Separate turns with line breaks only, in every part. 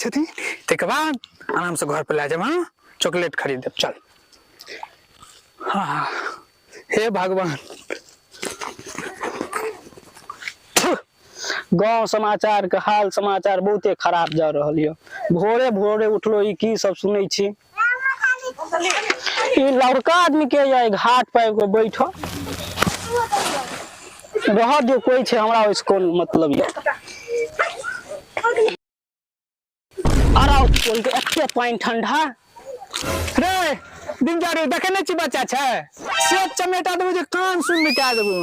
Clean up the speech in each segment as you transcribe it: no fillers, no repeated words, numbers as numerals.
छथिन तक बाद आराम से घर पे ले जाब। हाँ चॉकलेट खरीद देब। चल। हाँ हे भगवान गांव समाचार के हाल समाचार बहुते खराब जा रहा है। भोरे भोरे उठलो की सब सुनै छी। लड़का आदमी के जाए घाट पर बैठो रह दियो कोई छे हमरा ओइस कोन मतलब ये। अरे कोल के एते पानी ठंडा रे दिन जारे देखे नै छी बच्चा छे से चमेटा देबो जे कान सुन मिटा देबो।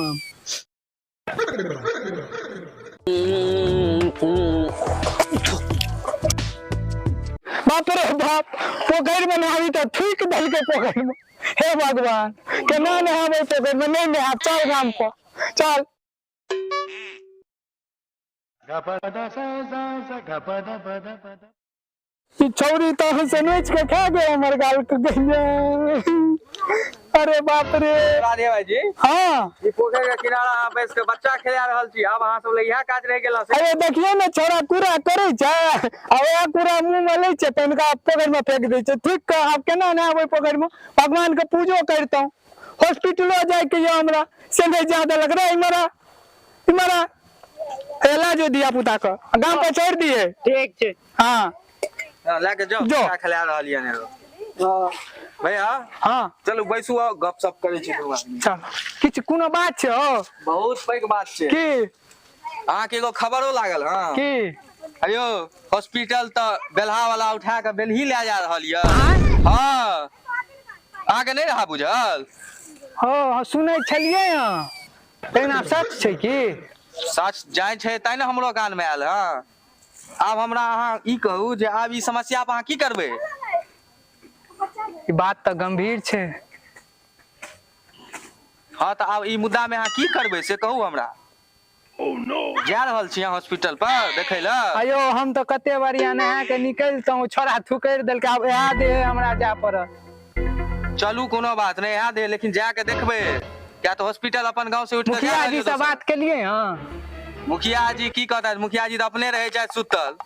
बाप रे बाप पोखर में नहावी तो ठीक दल के पोखर में। हे भगवान केना नहावे पोखर में नहीं नहा। चल गाम को चल। छौरी तो से नोच के खा गए हमर गाल के गइया। अरे बाप रे
राधे भाई जी।
हाँ
ई पोखर के किनारा हां बैस के बच्चा खेला रहल छी। अब अहां सब ले इहा काज रह गेल से।
अरे देखियो ना छोरा कूड़ा करे छ अब या कूड़ा मुंह में ले छ तनका पोखर में फेंक दे छ। ठीक का अब केना ना आवे पोखर में भगवान के पूजो करता हूं। हॉस्पिटलो जाए के ये हमरा से नहीं ज्यादा लग रहा है। इमरा एला जो दिया पुता का गांव पे छोड़ दिए।
ठीक छे।
हां
लेके जाओ क्या खेला रहल ये ने। हां भैया
हां
चलो बैसू आ गपशप करे छी दुआ।
चल किछ कोनो बात छ।
बहुत पैग बात छे
की
अहां के एगो खबरो लागल। हां
की
अयो हॉस्पिटल त बेलहा वाला उठा के बेलही ले जा रहल ये। हां अहां के नहीं रहा बुझल।
हां सुनै छलिए हां लेकिन सच छै की
सच जाय छै तै न हमरो कान में आयल। हां अब हमरा अहाँ ई कहू जे आब ई समस्या पर अहाँ की करबै।
ई बात तो गंभीर छै।
हाँ तो अब ई मुद्दा में अहाँ की करबै से कहू हमरा। जा रहल छी हॉस्पिटल पर देखै ल।
अयो हम तो कते बारिया नहा के निकलता हूं छोरा थुकर देल के अब यहा दे हमरा जा पड़त।
चलू कोनो बात नहीं यहाँ दे लेकिन जाके देखबै क्या तो हॉस्पिटल अपन गांव से उठ के
मुखिया जी से बात के लिए। हां
मुखिया जी की कहता है मुखिया जी तो अपने रहे चाहे सुतल।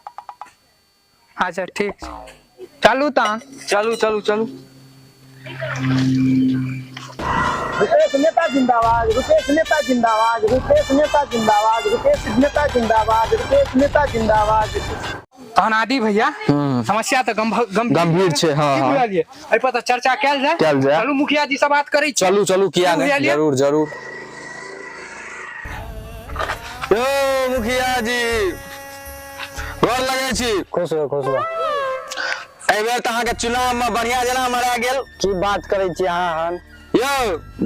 अच्छा ठीक चलू ता
चलू चलू चलू।
रुपेश नेता जिंदाबाद। रुपेश नेता जिंदाबाद। रुपेश नेता जिंदाबाद। रुपेश नेता जिंदाबाद। रुपेश नेता जिंदाबाद।
तहन आदि भैया समस्या तो
गंभीर छे। हां हां
एहि पर तो चर्चा कैल जाए। चलू मुखिया जी से बात करै छी।
चलू चलू किया नहीं जरूर जरूर। यो मुखिया जी गोर लगे छी।
खुश रहो।
एहि बेर त अहाँ के चुनाव में बढ़िया जना मरा गेल।
की बात करे छी अहाँ हन।
यो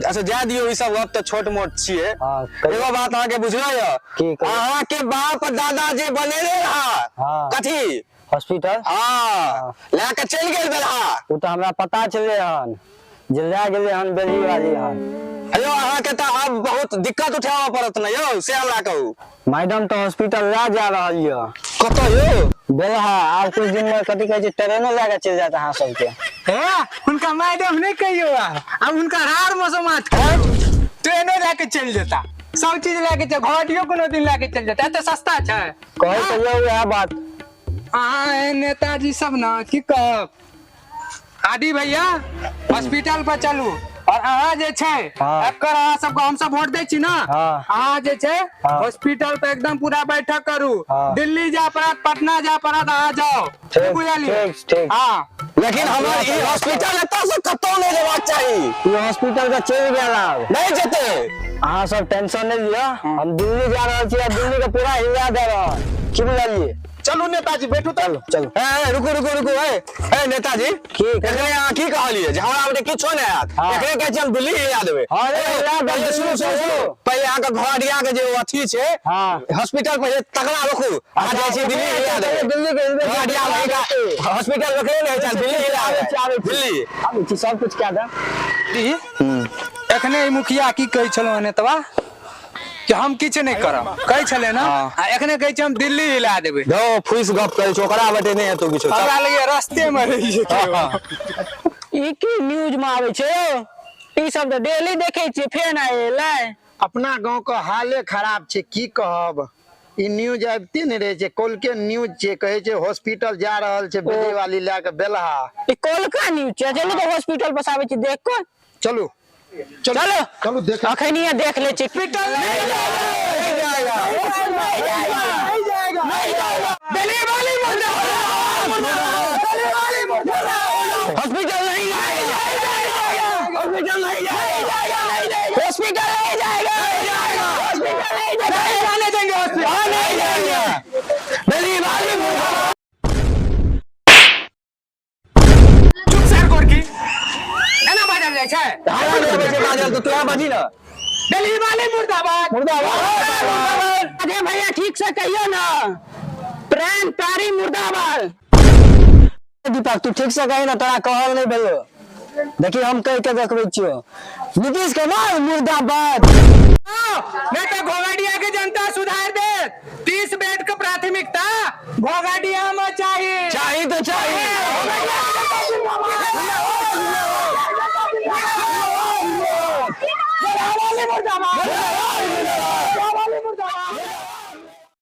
अच्छा जा दियो ई सब अब तो छोट मोट छिए। एगो बात अहाँ के बुझलो य अहाँ के बाप दादा जे बनेले रहा कथी
हॉस्पिटल।
हां लेके चल गेल बेलहा।
उ तो हमरा पता चले हन जे ले गेले हन बेली वाली हन।
अयो अहाँ के त अब बहुत दिक्कत उठावा पड़त न यो से हमरा कहू।
मैडम तो हॉस्पिटल ले जा रहल य।
कतो यो
बेलहा आब कुछ दिन में कथी कहे छै ट्रेनो लेके चल जात अहाँ सब के।
हे उनका मैडम नहीं कहियो अब उनका हार मौसमात ट्रेनो लेके चल जाता सब चीज लेके चल घाटियो कोनो दिन लेके चल जाता तो सस्ता छै।
कहे तो यह बात
अहाँ नेताजी सब ना की कहब। आदि भैया हॉस्पिटल पर चलू और अहाँ जे छै एकर अहाँ सबको हम सब वोट दै छी ना। अहाँ जे छै हॉस्पिटल पे एकदम पूरा बैठक करू। दिल्ली जा पड़त पटना जा पड़त अहाँ जाओ बुझलिए।
ठीक
हां
लेकिन हमरा ई हॉस्पिटल एता से कतो नहीं लेबाक चाहिए।
ये हॉस्पिटल का चल गेल
नहीं जेते।
अहाँ सब टेंशन नहीं लिया हम दिल्ली जा रहल छी। दिल्ली के पूरा हिला दे रहल की बुझलिए।
चलू नेताजी बैठू चलू चलू। ए रुको रुको रुको ए नेताजी
की
एकरे यहां की कहलिए जे हमरा बेटे किछो नै आत एकरे के चल दिल्ली हिला देबे।
अरे
पहले सुनो पहले यहां के घड़िया के जे अथी छै हॉस्पिटल पर तकड़ा रखू आ जाय छी दिल्ली हिला देबे।
दिल्ली के
घड़िया में हॉस्पिटल रखले नै चल दिल्ली हिला देबे। दिल्ली
अब सब कुछ क्या दा।
एखने मुखिया की कहै छलो नेतवा कि हम किछ नहीं करब कहै छले ना एखने कहै छी हम दिल्ली हिला देबे।
दो फुस गप करे छोकरा बेटे नहीं हेतो किछो
हमरा लगे रास्ते में रही जेते।
ई की न्यूज में आवे छै ई सब तो डेली देखे छी फेन आएले।
अपना गांव का हाले खराब छे की कहब।
ई न्यूज आबिते नहीं रहे छे, कल के न्यूज छे, कहे छे हॉस्पिटल जा रहल छे बेटी वाली लेके बेलहा।
ई कोलका न्यूज छै, चलू तो हॉस्पिटल बसावे छी देख को।
चलो
चलो
चलो देख
अखनिया देख ले छी।
हॉस्पिटल नहीं जाएगा, नहीं जाएगा। दिल्ली वाली
हॉस्पिटल नहीं जाएगा, हॉस्पिटल नहीं जाएगा, हॉस्पिटल नहीं जाएगा, हॉस्पिटल नहीं जाएगा,
नहीं जाने देंगे हॉस्पिटल, नहीं जाएंगे।
दिल्ली वाली
चुप सर गोरकी एना बाजल जाय छै।
हां रे बच्चे बाजल तो तोरा बाजी ना।
दिल्ली वाली मुर्दाबाद,
मुर्दाबाद। अरे भैया ठीक से कहियो ना, प्राण प्यारी मुर्दाबाद। दीपक तू ठीक से कही ना, तोरा कहल नहीं भेलो। देखिए हम कह के देखबै छियो, नीतीश कुमार मुर्दाबाद।
नहीं तो घोघाडिया के जनता सुधार दे। 30 बेड का प्राथमिकता घोघाडिया में चाहिए,
चाहिए तो चाहिए।
मुर्दाबाद।